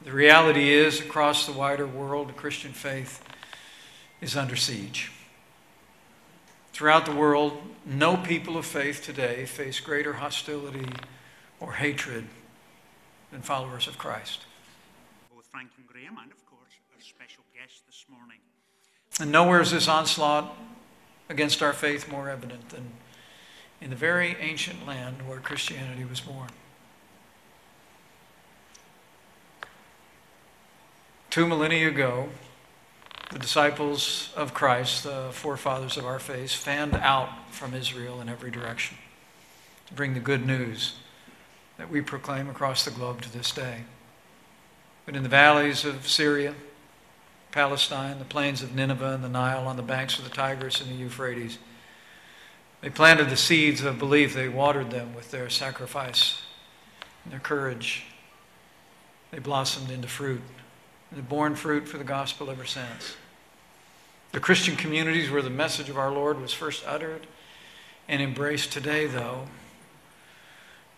The reality is, across the wider world, the Christian faith is under siege. Throughout the world, no people of faith today face greater hostility or hatred than followers of Christ. Both Frank and Graham, and of course our special guest this morning. And nowhere is this onslaught against our faith more evident than in the very ancient land where Christianity was born. 2 millennia ago, the disciples of Christ, the forefathers of our faith, fanned out from Israel in every direction to bring the good news that we proclaim across the globe to this day. But in the valleys of Syria, Palestine, the plains of Nineveh and the Nile, on the banks of the Tigris and the Euphrates, they planted the seeds of belief. They watered them with their sacrifice and their courage. They blossomed into fruit. They've borne fruit for the gospel ever since. The Christian communities where the message of our Lord was first uttered and embraced today, though,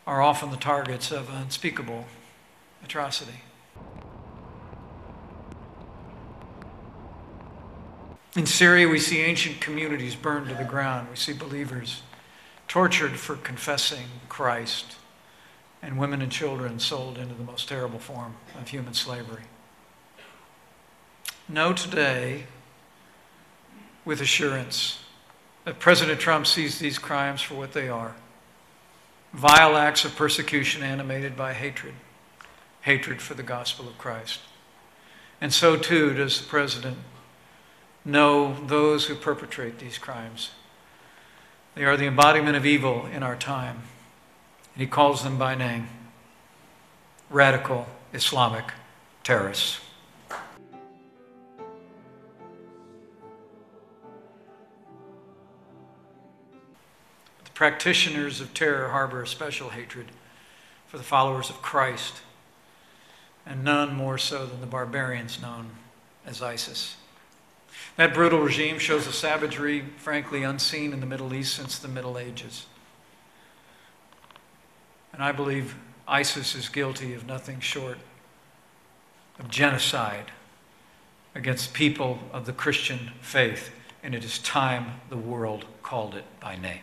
are often the targets of unspeakable atrocity. In Syria, we see ancient communities burned to the ground. We see believers tortured for confessing Christ, and women and children sold into the most terrible form of human slavery. Know today with assurance that President Trump sees these crimes for what they are: vile acts of persecution animated by hatred for the gospel of Christ. And so too does the President know those who perpetrate these crimes. They are the embodiment of evil in our time, and he calls them by name: radical Islamic terrorists. Practitioners of terror harbor a special hatred for the followers of Christ, and none more so than the barbarians known as ISIS. That brutal regime shows a savagery, frankly, unseen in the Middle East since the Middle Ages. And I believe ISIS is guilty of nothing short of genocide against people of the Christian faith, and it is time the world called it by name.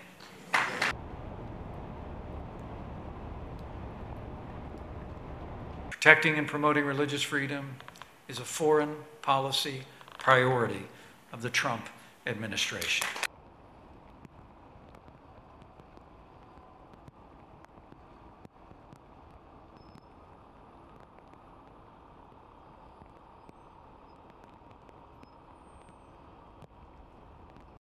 Protecting and promoting religious freedom is a foreign policy priority of the Trump administration.